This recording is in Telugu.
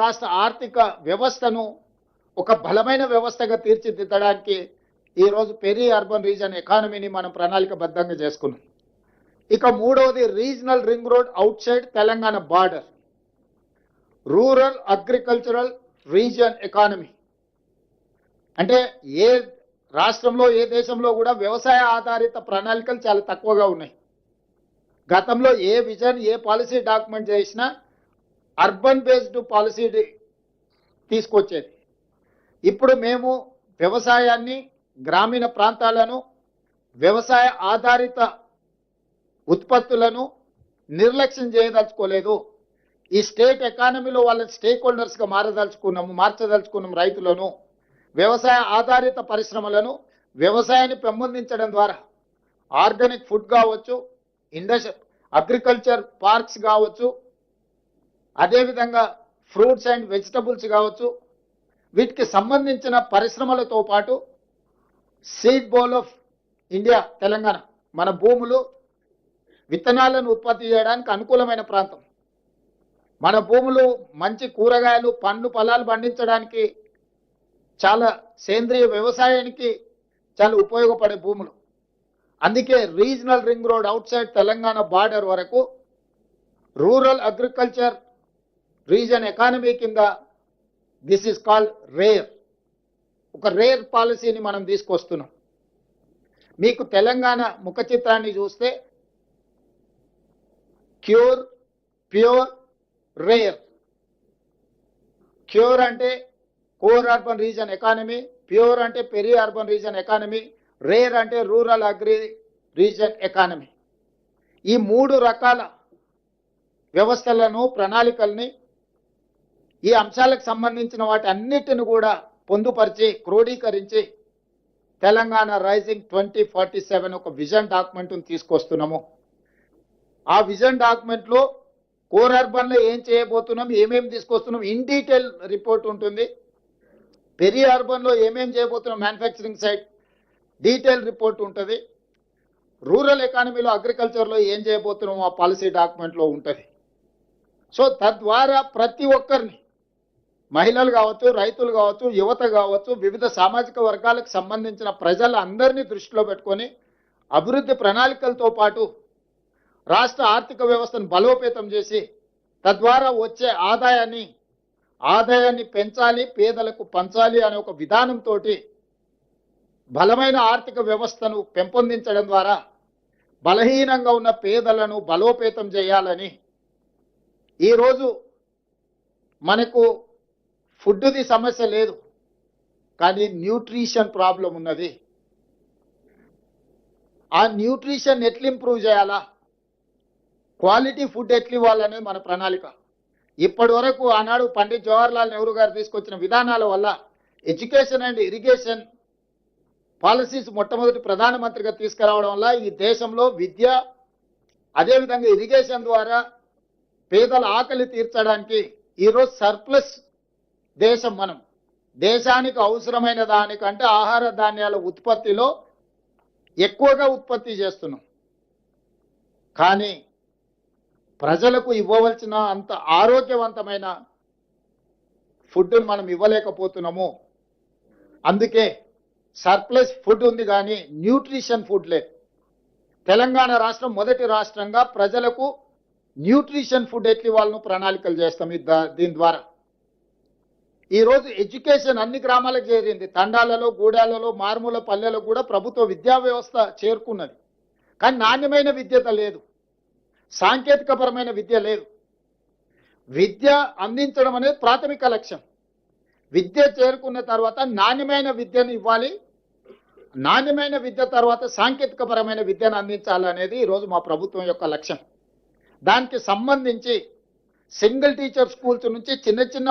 రాష్ట్ర ఆర్థిక వ్యవస్థను ఒక బలమైన వ్యవస్థగా తీర్చిదిద్దడానికి ఈరోజు పెరి అర్బన్ రీజన్ ఎకానమీని మనం ప్రణాళికబద్ధంగా చేసుకున్నాం. ఇక మూడవది regional ring road outside Telangana border, rural agricultural reason economy. అంటే ఏ రాష్ట్రంలో ఏ దేశంలో కూడా వ్యవసాయ ఆధారిత ప్రణాళికలు చాలా తక్కువగా ఉన్నాయి. గతంలో ఏ విజన్ ఏ పాలసీ డాక్యుమెంట్ చేసినా అర్బన్ బేస్డ్ పాలసీ తీసుకొచ్చేది. ఇప్పుడు మేము వ్యవసాయాన్ని, గ్రామీణ ప్రాంతాలను, వ్యవసాయ ఆధారిత ఉత్పత్తులను నిర్లక్ష్యం చేయదలుచుకోలేదు. ఈ స్టేట్ ఎకానమీలో వాళ్ళ స్టేక్ హోల్డర్స్గా మార్చదలుచుకున్నాం రైతులను, వ్యవసాయ ఆధారిత పరిశ్రమలను. వ్యవసాయాన్ని పెంపొందించడం ద్వారా ఆర్గానిక్ ఫుడ్ కావచ్చు, అగ్రికల్చర్ పార్క్స్ కావచ్చు, అదేవిధంగా ఫ్రూట్స్ అండ్ వెజిటబుల్స్ కావచ్చు, వీటికి సంబంధించిన పరిశ్రమలతో పాటు seed bowl of India Telangana, మన భూములు విత్తనాలను ఉత్పత్తి చేయడానికి అనుకూలమైన ప్రాంతం. మన భూములు మంచి కూరగాయలు, పండ్లు, ఫలాలు పండించడానికి చాలా సేంద్రియ వ్యవసాయానికి చాలా ఉపయోగపడే భూములు. అందుకే regional ring road outside Telangana border వరకు రూరల్ అగ్రికల్చర్ రీజన్ ఎకానమీ కింద దిస్ ఈస్ కాల్డ్ రేర్, ఒక రేర్ పాలసీని మనం తీసుకొస్తున్నాం. మీకు తెలంగాణ ముఖ చిత్రాన్ని చూస్తే క్యూర్, ప్యూర్, రేర్. క్యూర్ అంటే core urban region economy, pure అంటే peri urban region economy, rare అంటే రూరల్ అగ్రి రీజన్ ఎకానమీ. ఈ మూడు రకాల వ్యవస్థలను, ప్రణాళికల్ని, ఈ అంశాలకు సంబంధించిన వాటి అన్నిటిని కూడా పొందుపరిచి క్రోడీకరించి తెలంగాణ రైజింగ్ 2047 ఒక విజన్ డాక్యుమెంట్ను తీసుకొస్తున్నాము. ఆ విజన్ డాక్యుమెంట్లో కోర్ అర్బన్లో ఏం చేయబోతున్నాం, ఏమేమి తీసుకొస్తున్నాం, ఇన్ డీటెయిల్ రిపోర్ట్ ఉంటుంది. పెరి అర్బన్లో ఏమేమి చేయబోతున్నాం, మ్యానుఫ్యాక్చరింగ్ సైడ్ డీటెయిల్ రిపోర్ట్ ఉంటుంది. రూరల్ ఎకానమీలో, అగ్రికల్చర్లో ఏం చేయబోతున్నాం ఆ పాలసీ డాక్యుమెంట్లో ఉంటుంది. సో తద్వారా ప్రతి ఒక్కరిని, మహిళలు కావచ్చు, రైతులు కావచ్చు, యువత కావచ్చు, వివిధ సామాజిక వర్గాలకు సంబంధించిన ప్రజలందరినీ దృష్టిలో పెట్టుకొని అభివృద్ధి ప్రణాళికలతో పాటు రాష్ట్ర ఆర్థిక వ్యవస్థను బలోపేతం చేసి తద్వారా వచ్చే ఆదాయాన్ని పెంచాలి, పేదలకు పంచాలి అనే ఒక విధానంతో బలమైన ఆర్థిక వ్యవస్థను పెంపొందించడం ద్వారా బలహీనంగా ఉన్న పేదలను బలోపేతం చేయాలని ఈరోజు మనకు ఫుడ్ది సమస్య లేదు, కానీ న్యూట్రిషన్ ప్రాబ్లం ఉన్నది. ఆ న్యూట్రిషన్ ఎట్లా ఇంప్రూవ్ చేయాలా, క్వాలిటీ ఫుడ్ ఎట్లా ఇవ్వాలనేది మన ప్రణాళిక. ఇప్పటి వరకు ఆనాడు పండిత్ జవహర్లాల్ నెహ్రూ గారు తీసుకొచ్చిన విధానాల వల్ల ఎడ్యుకేషన్ అండ్ ఇరిగేషన్ పాలసీస్ మొట్టమొదటి ప్రధానమంత్రిగా తీసుకురావడం వల్ల ఈ దేశంలో విద్య, అదేవిధంగా ఇరిగేషన్ ద్వారా పేదల ఆకలి తీర్చడానికి ఈరోజు సర్ప్లస్ దేశం. మనం దేశానికి అవసరమైన దానికంటే ఆహార ధాన్యాల ఉత్పత్తిలో ఎక్కువగా ఉత్పత్తి చేస్తున్నాం. కానీ ప్రజలకు ఇవ్వవలసిన అంత ఆరోగ్యవంతమైన ఫుడ్ను మనం ఇవ్వలేకపోతున్నాము. అందుకే సర్ప్లస్ ఫుడ్ ఉంది కానీ న్యూట్రిషన్ ఫుడ్ లేదు. తెలంగాణ రాష్ట్రం మొదటి రాష్ట్రంగా ప్రజలకు న్యూట్రిషన్ ఫుడ్ ఎట్లా ఇవ్వాలను ప్రణాళికలు చేస్తాం. దీని ద్వారా ఈరోజు ఎడ్యుకేషన్ అన్ని గ్రామాలకు చేరింది. తండాలలో, గూడాలలో, మారుమూల పల్లెలకు కూడా ప్రభుత్వ విద్యా వ్యవస్థ చేరుకున్నది. కానీ నాణ్యమైన విద్యత లేదు, సాంకేతికపరమైన విద్య లేదు. విద్య అందించడం అనేది ప్రాథమిక లక్ష్యం. విద్య చేరుకున్న తర్వాత నాణ్యమైన విద్యను ఇవ్వాలి, నాణ్యమైన విద్య తర్వాత సాంకేతికపరమైన విద్యను అందించాలనేది ఈరోజు మా ప్రభుత్వం యొక్క లక్ష్యం. దానికి సంబంధించి సింగిల్ టీచర్ స్కూల్స్ నుంచి చిన్న